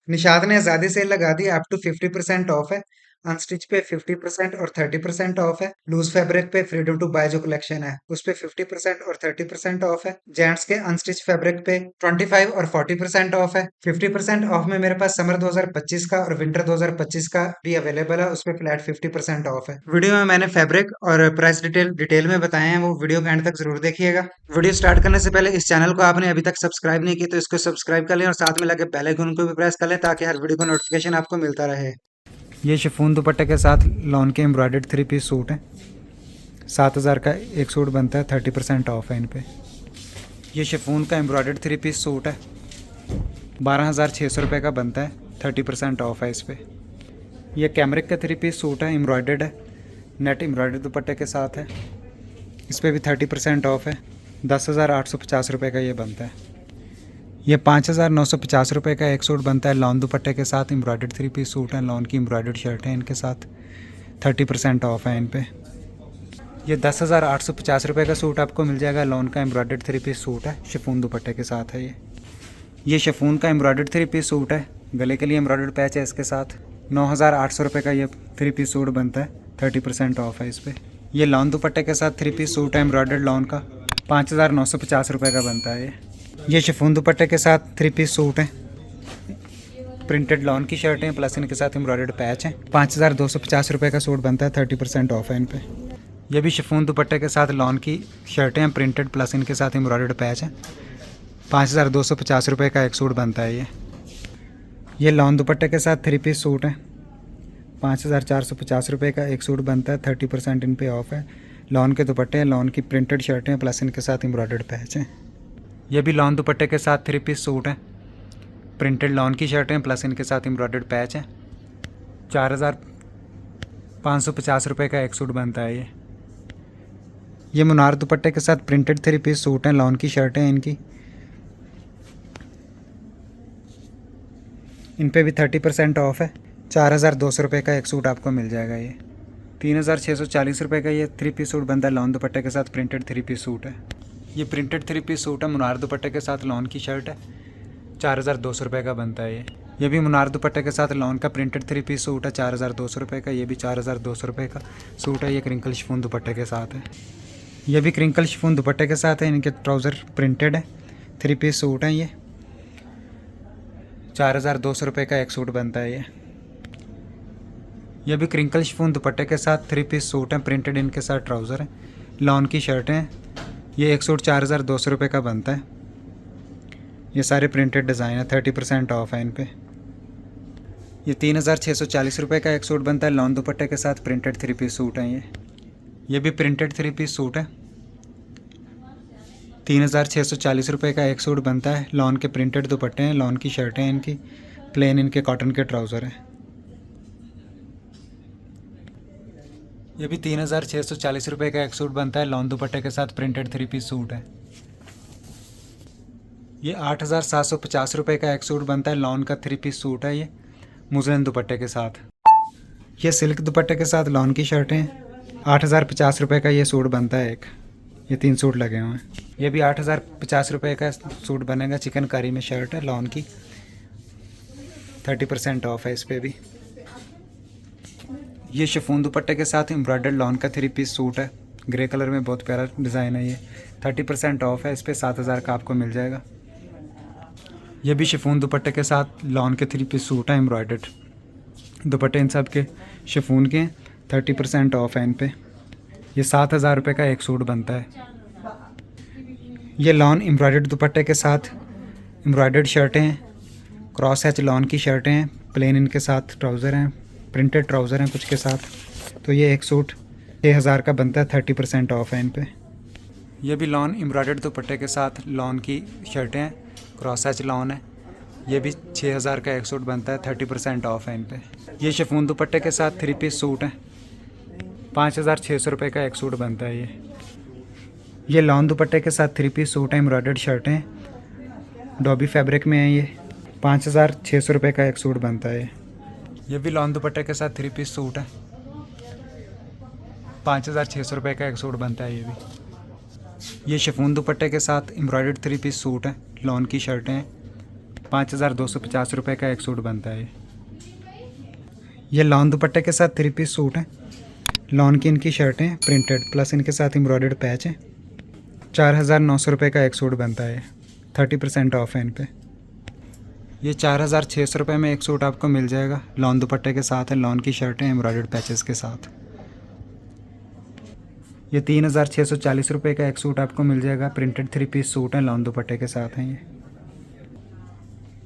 निषाद ने आजादी सेल लगा दी, अप टू 50% ऑफ है। अनस्टिच पे 50% और 30% ऑफ है। लूज फैब्रिक पे फ्रीडम टू बाय जो कलेक्शन है उस पे 50% और 30% ऑफ है। जेंट्स के अनस्टिच फैब्रिक पे 25 और 40% ऑफ है। 50% ऑफ में मेरे पास समर 2025 का और विंटर 2025 का भी अवेलेबल है, उस पे फ्लैट 50% ऑफ है। वीडियो में मैंने फैब्रिक और प्राइस डिटेल में बताए हैं, वो वीडियो के एंड तक जरूर देखिएगा। वीडियो स्टार्ट करने से पहले इस चैनल को आपने अभी तक सब्सक्राइब नहीं किया तो इसको सब्सक्राइब कर लें और साथ में लगे बेल आइकन को भी प्रेस कर लें ताकि हर वीडियो का नोटिफिकेशन आपको मिलता रहे। ये शिफॉन दुपट्टे के साथ लॉन के एम्ब्रॉयडर्ड 3 पीस सूट है। 7,000 का एक सूट बनता है, 30% ऑफ है इन पे। ये शिफॉन का एम्ब्रॉयडर्ड 3 पीस सूट है, 12,600 रुपये का बनता है, 30% ऑफ है इस पर। यह कैमरिक का 3 पीस सूट है, एम्ब्रॉयडर्ड है, नेट एम्ब्रॉयडर्ड दुपट्टे के साथ है, इस पर भी 30% ऑफ है। 10,850 रुपये का ये बनता है। ये 5,950 रुपये का एक सूट बनता है, लॉन दुपट्टे के साथ एम्ब्रॉयडर्ड 3 पीस सूट है, लॉन की एम्ब्रॉयडर्ड शर्ट है इनके साथ, 30% ऑफ है इन पे। ये 10,850 रुपये का सूट आपको मिल जाएगा, लॉन का एम्ब्रॉयडर्ड 3 पीस सूट है, शिफॉन दुपट्टे के साथ है ये शिफॉन का एम्ब्रॉयडर्ड 3 पीस सूट है, गले के लिए एम्ब्रॉयडर्ड पैच है इसके साथ। 9,800 रुपये का ये 3 पीस सूट बनता है, 30% ऑफ है इस पर। ये लॉन दुपट्टे के साथ 3 पीस सूट है, एम्ब्रॉयडर्ड लॉन का, 5,950 रुपये का बनता है ये शिफॉन दुपट्टे के साथ 3 पीस सूट है, प्रिंटेड लॉन की शर्ट है प्लस इनके साथ एम्ब्रॉयडर्ड पैच है, 5,250 रुपये का सूट बनता है, 30% ऑफ है इन पे। ये भी शिफॉन दुपट्टे के साथ लॉन की शर्टें हैं, प्रिंटेड प्लस इनके साथ एम्ब्रॉयडर्ड पैच है, 5,250 रुपये का एक सूट बनता है ये लॉन दुपट्टे के साथ 3 पीस सूट है, 5,450 रुपये का एक सूट बनता है, 30% इन पे ऑफ है। लॉन के दुपट्टे हैं, लॉन की प्रिंटेड शर्टें हैं प्लस इनके साथ एम्ब्रॉयडर्ड पैच हैं। ये भी लॉन दुपट्टे के साथ 3 पीस सूट है, प्रिंटेड लॉन की शर्टें प्लस इनके साथ एम्ब्रॉयडर्ड पैच है, 4,550 रुपये का एक सूट बनता है ये मुनार दुपट्टे के साथ प्रिंटेड 3 पीस सूट हैं, लॉन की शर्टें हैं इनकी, इन पे भी 30% ऑफ है, 4,200 रुपये का एक सूट आपको मिल जाएगा ये। 3,640 रुपये का ये 3 पीस सूट बनता है, लॉन दुपट्टे के साथ प्रिंटेड 3 पीस सूट है। ये प्रिंटेड 3 पीस सूट है, मुनार दुपट्टे के साथ लॉन की शर्ट है, 4,200 रुपये का बनता है ये भी मुनार दुपट्टे के साथ लॉन का प्रिंटेड 3 पीस सूट है, 4,200 रुपये का। ये भी 4,200 रुपये का सूट है, ये क्रिंकल शिफॉन दुपट्टे के साथ है। ये भी क्रिंकल शिफॉन दुपट्टे के साथ है, इनके ट्राउज़र प्रिंटेड है, 3 पीस सूट हैं ये, 4,200 रुपये का एक सूट बनता है ये भी क्रिंकल शिफॉन दुपट्टे के साथ 3 पीस सूट हैं, प्रिंटेड इनके साथ ट्राउज़र हैं, लॉन की शर्टें हैं। ये एक सूट 4,200 रुपये का बनता है, ये सारे प्रिंटेड डिज़ाइन है, 30% ऑफ है इन पे। ये 3,640 रुपये का एक सूट बनता है, लॉन दुपट्टे के साथ प्रिंटेड 3 पीस सूट हैं ये भी प्रिंटेड 3 पीस सूट है, 3,640 रुपये का एक सूट बनता है, लॉन के प्रिंटेड दुपट्टे हैं, लॉन की शर्टें हैं इनकी, प्लेन इनके कॉटन के ट्राउज़र हैं। ये भी 3,640 रुपये का एक सूट बनता है, लॉन दुपट्टे के साथ प्रिंटेड 3 पीस सूट है। ये 8,750 रुपये का एक सूट बनता है, लॉन का 3 पीस सूट है ये, मुज़लिन दुपट्टे के साथ। ये सिल्क दुपट्टे के साथ लॉन की शर्टें हैं, 8,050 रुपये का ये सूट बनता है एक, ये 3 सूट लगे हुए हैं। ये भी 8,050 रुपये का सूट बनेगा, चिकनकारी में शर्ट है लॉन की, 30% ऑफ है इस पर भी। ये शिफॉन दुपट्टे के साथ एम्ब्रॉयडर्ड लॉन का 3 पीस सूट है, ग्रे कलर में, बहुत प्यारा डिज़ाइन है ये, 30% ऑफ है इस पर, 7,000 का आपको मिल जाएगा। ये भी शिफॉन दुपट्टे के साथ लॉन के 3 पीस सूट है, एम्ब्रॉयडर्ड दुपट्टे इन सब के शिफॉन के, 30% ऑफ है इन पे। ये 7,000 रुपये का एक सूट बनता है। ये लॉन एम्ब्रॉयडर्ड दुपट्टे के साथ एम्ब्रॉयडर्ड शर्टें हैं, क्रॉस हैच लॉन की शर्टें हैं, प्लेन इनके साथ ट्राउज़र हैं, प्रिंटेड ट्राउज़र हैं कुछ के साथ, तो ये एक सूट 6,000 का बनता है, 30% ऑफ है इन पे। ये भी लॉन एम्ब्रॉयडर्ड दुपट्टे के साथ लॉन की शर्टें हैं, क्रॉस हैच लॉन है, ये भी 6,000 का एक सूट बनता है, 30% ऑफ है इन पे। ये शिफॉन दुपट्टे के साथ 3 पीस सूट है, 5,600 रुपये का एक सूट बनता है ये लॉन दुपट्टे के साथ 3 पीस सूट है, एम्ब्रॉयडर्ड शर्टें, डॉबी फैब्रिक में है ये, 5,600 रुपये का एक सूट बनता है ये भी लॉन दुपट्टे के साथ 3 पीस सूट है, 5,600 रुपये का एक सूट बनता है ये शिफॉन दुपट्टे के साथ एम्ब्रॉयडर्ड 3 पीस सूट है, लॉन की शर्टें हैं, 5,250 रुपये का एक सूट बनता है। ये लॉन दुपट्टे के साथ 3 पीस सूट हैं। लॉन की इनकी शर्टें प्रिंटेड प्लस इनके साथ एम्ब्रॉयडर्ड पैच है। 4,900 रुपये का एक सूट बनता है। 30% ऑफ है इन पे। ये 4,600 रुपये में एक सूट आपको मिल जाएगा। लॉन दुपट्टे के साथ है, लॉन की शर्टें एम्ब्रॉयडर्ड पैचेस के साथ। ये 3,640 रुपये का एक सूट आपको मिल जाएगा। प्रिंटेड 3 पीस सूट है, लॉन दुपट्टे के साथ हैं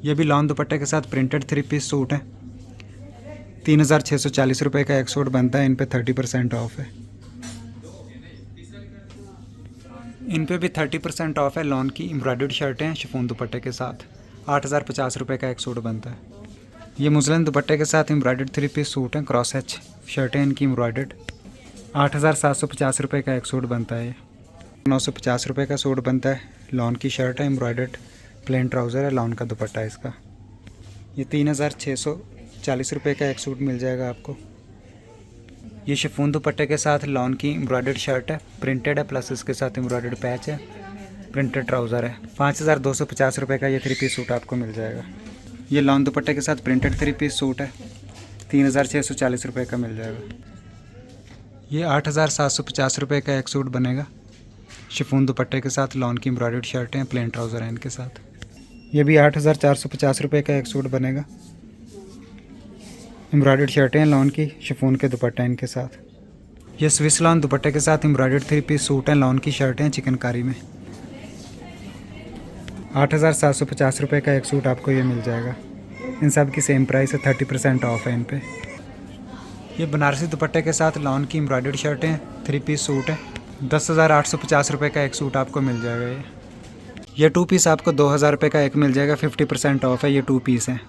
ये भी लॉन दुपट्टे के साथ प्रिंटेड 3 पीस सूट है। 3,640 रुपये का एक सूट बनता है। इन पे 30% ऑफ है। इन पे भी 30% ऑफ है। लॉन की एम्ब्रॉयडर्ड शर्टें हैं शिफॉन दुपट्टे के साथ। 8,050 रुपये का एक सूट बनता है। ये मुस्लिन दुपट्टे के साथ एम्ब्रॉयडर्ड 3 पीस सूट हैं, क्रॉस हैच शर्टें इनकी एम्ब्रॉयडर्ड। 8,750 रुपये का एक सूट बनता है। 950 रुपये का सूट बनता है। लॉन की शर्ट है, एम्ब्रॉयडर्ड प्लेन ट्राउज़र है, लॉन का दुपट्टा है इसका। ये 3,640 रुपये का एक सूट मिल जाएगा आपको। ये शिफॉन दुपट्टे के साथ लॉन की एम्ब्रॉयडर्ड शर्ट है, प्रिंटेड है प्लस इसके साथ एम्ब्रॉयडर्ड पैच है, प्रिंटेड ट्राउज़र है। 5,250 रुपये का ये 3 पीस सूट आपको मिल जाएगा। ये लॉन दुपट्टे के साथ प्रिंटेड 3 पीस सूट है। 3,640 रुपये का मिल जाएगा। ये 8,750 रुपये का एक सूट बनेगा। शिफॉन दुपट्टे के साथ लॉन की एम्ब्रॉयडर्ड शर्टें हैं, प्लेन ट्राउज़र हैं इनके साथ। ये भी 8,450 रुपये का एक सूट बनेगा। एम्ब्रॉयडर्ड शर्टें हैं, लॉन की, शिफॉन के दुपट्टे इनके साथ। ये स्विस लॉन दुपट्टे के साथ एम्ब्रॉयडर्ड 3 पीस सूट हैं, लॉन की शर्टें हैं चिकनकारी में। 8,750 रुपये का एक सूट आपको ये मिल जाएगा। इन सब की सेम प्राइस है, 30% ऑफ है इन पे। ये बनारसी दुपट्टे के साथ लॉन की एम्ब्रॉयडर्ड शर्टें हैं, 3 पीस सूट है। 10,850 रुपये का एक सूट आपको मिल जाएगा। ये 2 पीस आपको 2,000 रुपये का एक मिल जाएगा। 50% ऑफ है। ये 2 पीस हैं।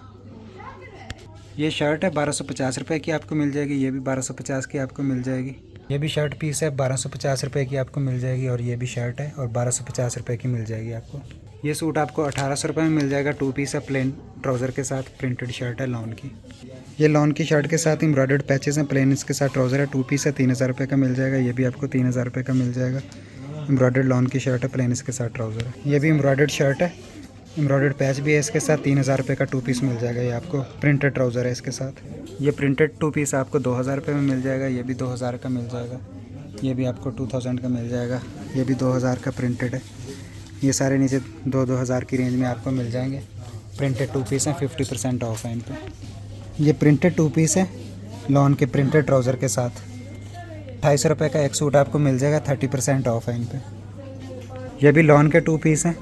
ये शर्ट है 1,250 रुपये की आपको मिल जाएगी। ये भी 1,250 की आपको मिल जाएगी। ये भी शर्ट पीस है, 1,250 रुपये की आपको मिल जाएगी। और ये भी शर्ट है और 1,250 रुपये की मिल जाएगी आपको। ये सूट आपको 1,800 रुपये में मिल जाएगा। 2 पीस है, प्लेन ट्राउज़र के साथ, प्रिंटेड शर्ट है लॉन की। ये लॉन की शर्ट के साथ एम्ब्रॉयडर्ड पैचेस हैं, प्लेन इसके साथ ट्राउज़र है। 2 पीस है, 3,000 रुपये का मिल जाएगा। ये भी आपको 3,000 रुपये का मिल जाएगा। एम्ब्रॉयडर्ड लॉन की शर्ट है, प्लेन इसके साथ ट्राउज़र है। ये भी एम्ब्रॉयडर्ड शर्ट है, एम्ब्रॉयडर्ड पैच भी है इसके साथ। 3,000 रुपये का 2 पीस मिल जाएगा। ये आपको प्रिंटेड ट्राउज़र है इसके साथ। ये प्रिंटेड 2 पीस आपको 2,000 रुपये में मिल जाएगा। ये भी 2,000 का मिल जाएगा। ये भी आपको 2,000 का मिल जाएगा। ये भी 2,000 का प्रिंटेड है। ये सारे नीचे 2,000 की रेंज में आपको मिल जाएंगे। प्रिंटेड 2 पीस हैं, 50% ऑफ है इन पर। ये प्रिंटेड 2 पीस है, लॉन के प्रिंटेड ट्राउज़र के साथ। 250 रुपये का एक सूट आपको मिल जाएगा। 30% ऑफ है इन पर। ये भी लॉन के 2 पीस हैं,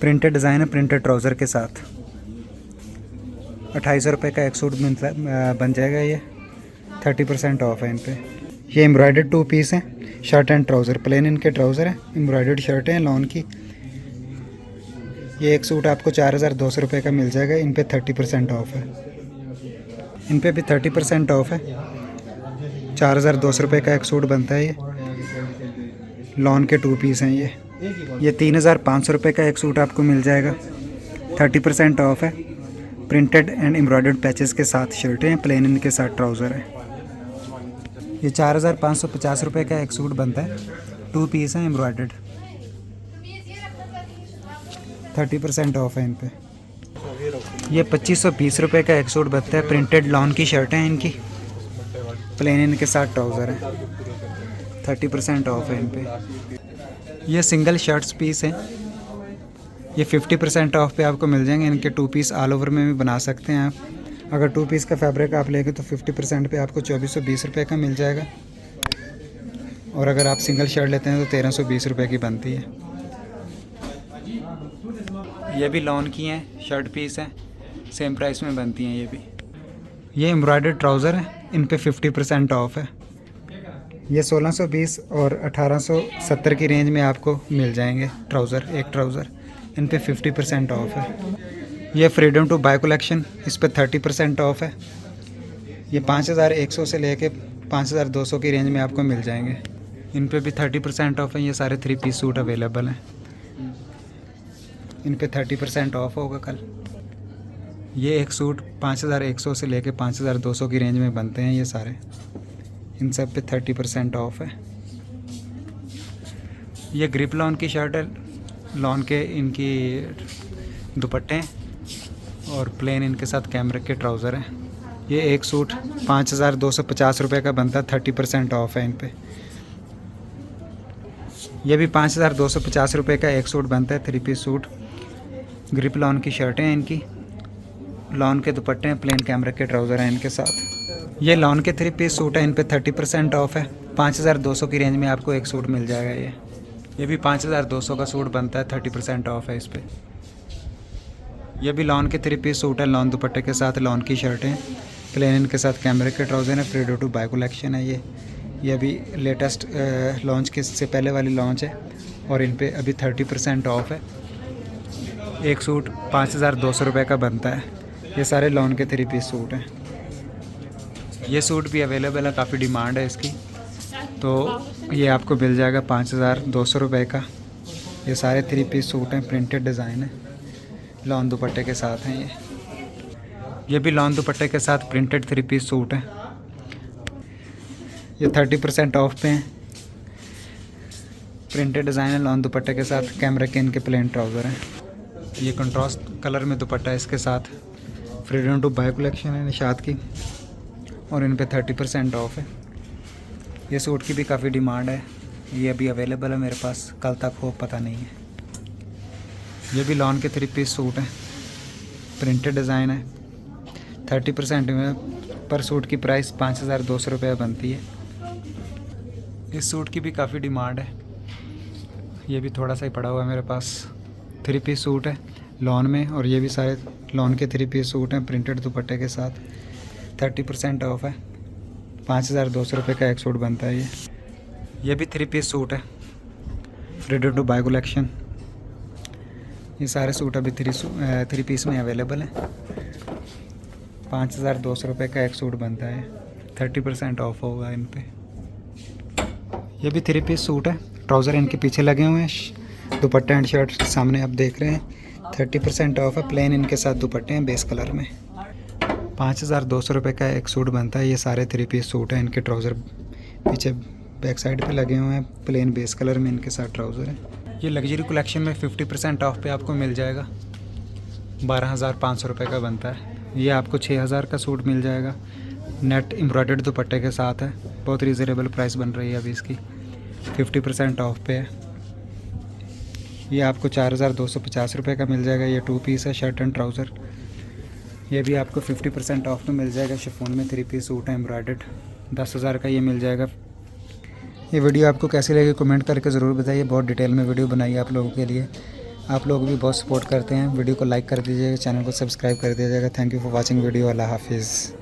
प्रिंटेड डिज़ाइन है, प्रिंटेड ट्राउज़र के साथ। 250 रुपये का एक सूट बन जाएगा। ये 30% ऑफ है इन पे। ये एम्ब्रॉयडर्ड 2 पीस हैं, शर्ट एंड ट्राउज़र, प्लेन इनके ट्राउज़र हैं, एम्ब्रॉयडर्ड शर्टें हैं लॉन की। ये एक सूट आपको 4,200 रुपये का मिल जाएगा। इन पे 30% ऑफ है। इन पे भी 30% ऑफ है। 4,200 रुपये का एक सूट बनता है। ये लॉन के 2 पीस हैं। ये 3,500 रुपये का एक सूट आपको मिल जाएगा। 30% ऑफ है। प्रिंटेड एंड एम्ब्रॉयडर्ड पैचेस के साथ शर्टें हैं, प्लेन इनके साथ ट्राउज़र है। ये 4,550 रुपये का एक सूट बनता है। 2 पीस हैं, एम्ब्रॉयडर्ड। 30% ऑफ है इन पे। ये 2,520 रुपये का एक सूट बनता है। प्रिंटेड लॉन की शर्टें हैं इनकी, प्लेन इनके साथ ट्राउज़र है। 30% ऑफ है इन पे। ये सिंगल शर्ट्स पीस हैं। ये 50% ऑफ पे आपको मिल जाएंगे। इनके 2 पीस ऑल ओवर में भी बना सकते हैं आप। अगर 2 पीस का फैब्रिक आप लेंगे तो 50% पे आपको 2,420 रुपये का मिल जाएगा। और अगर आप सिंगल शर्ट लेते हैं तो 1,320 रुपये की बनती है। ये भी लॉन की हैं, शर्ट पीस हैं, सेम प्राइस में बनती हैं ये भी। ये एम्ब्रॉयडर्ड ट्राउज़र है, इन पे 50% ऑफ है। ये 1,620 और 1,870 की रेंज में आपको मिल जाएंगे ट्राउज़र, एक ट्राउज़र। इन पे 50% ऑफ है। ये फ्रीडम टू बाय कलेक्शन, इस पे 30% ऑफ है। ये 5,100 से लेके 5,200 की रेंज में आपको मिल जाएंगे। इन पे भी 30% ऑफ है। ये सारे 3 पीस सूट अवेलेबल हैं। इन पे 30% ऑफ होगा कल। ये एक सूट 5,100 से लेके 5,200 की रेंज में बनते हैं ये सारे। इन सब पे 30% ऑफ है। ये ग्रिप लॉन की शर्ट है, लॉन के इनकी दुपट्टे हैं, और प्लेन इनके साथ कैमरे के ट्राउज़र हैं। ये एक सूट 5250 रुपये का बनता है, 30% ऑफ है इन पे। ये भी 5250 रुपये का एक सूट बनता है, 3 पीस सूट। ग्रिप लॉन की शर्टें हैं इनकी, लॉन के दुपट्टे हैं, प्लेन कैमरे के ट्राउज़र हैं इनके साथ। ये लॉन के 3 पीस सूट है, इन पे 30% ऑफ है। 5200 की रेंज में आपको एक सूट मिल जाएगा। ये भी 5200 का सूट बनता है, 30% ऑफ है इस पर। ये भी लॉन के 3 पीस सूट है, लॉन दुपट्टे के साथ, लॉन की शर्टें, प्लेन इनके साथ कैमरे के ट्राउज़र हैं। फ्रीडम टू बाय कलेक्शन है ये अभी लेटेस्ट लॉन्च के से पहले वाली लॉन्च है और इन पे अभी 30% ऑफ है। एक सूट 5200 रुपये का बनता है। ये सारे लॉन के 3 पीस सूट हैं। ये सूट भी अवेलेबल है, काफ़ी डिमांड है इसकी, तो ये आपको मिल जाएगा 5200 रुपये का। ये सारे 3 पीस सूट हैं, प्रिंटेड डिज़ाइन है, लॉन दुपट्टे के साथ हैं। ये भी लॉन दुपट्टे के साथ प्रिंटेड 3 पीस सूट हैं। ये 30% ऑफ पे हैं, प्रिंटेड डिज़ाइन है, लॉन दुपट्टे के साथ, कैमरे के इनके प्लेन ट्राउज़र हैं। ये कंट्रास्ट कलर में दुपट्टा है इसके साथ। फ्रीडम टू बाय कलेक्शन है निशात की और इन पे 30% ऑफ है। ये सूट की भी काफ़ी डिमांड है, ये अभी अवेलेबल है मेरे पास, कल तक हो पता नहीं है। ये भी लॉन के 3 पीस सूट हैं, प्रिंटेड डिज़ाइन है, 30% में पर सूट की प्राइस 5200 रुपये बनती है। इस सूट की भी काफ़ी डिमांड है, ये भी थोड़ा सा ही पड़ा हुआ है मेरे पास। 3 पीस सूट है लॉन में और ये भी सारे लॉन के 3 पीस सूट हैं, प्रिंटेड दुपट्टे के साथ, 30% ऑफ है। 5200 रुपये का एक सूट बनता है ये भी 3 पीस सूट है, फ्रीडम टू बाय कलेक्शन। ये सारे सूट अभी 3 पीस में अवेलेबल हैं। 5200 रुपये का एक सूट बनता है, 30% ऑफ होगा इन पे। ये भी 3 पीस सूट है, ट्राउज़र इनके पीछे लगे हुए हैं, दुपट्टा एंड शर्ट सामने आप देख रहे हैं, 30% ऑफ है। प्लेन इनके साथ दुपट्टे हैं बेस कलर में। 5200 रुपये का एक सूट बनता है। ये सारे 3 पीस सूट हैं, इनके ट्राउज़र पीछे बैक साइड पे लगे हुए हैं, प्लेन बेस कलर में इनके साथ ट्राउज़र है। ये लग्जरी कलेक्शन में 50% ऑफ पे आपको मिल जाएगा, 12500 रुपये का बनता है। ये आपको 6000 का सूट मिल जाएगा, नेट एम्ब्रॉयडर्ड दुपट्टे के साथ है, बहुत रीज़नेबल प्राइस बन रही है अभी इसकी, 50% ऑफ पे है। ये आपको 4250 रुपये का मिल जाएगा। ये 2 पीस है, शर्ट एंड ट्राउज़र। ये भी आपको 50% ऑफ में मिल जाएगा, शिफॉन में 3 पीस सूट है एम्ब्रॉयडर्ड, 10,000 का ये मिल जाएगा। ये वीडियो आपको कैसी लगी कमेंट करके ज़रूर बताइए, बहुत डिटेल में वीडियो बनाई है आप लोगों के लिए। आप लोग भी बहुत सपोर्ट करते हैं, वीडियो को लाइक कर दीजिएगा, चैनल को सब्सक्राइब कर दीजिएगा। Thank you for watching video. अल्लाह हाफिज़।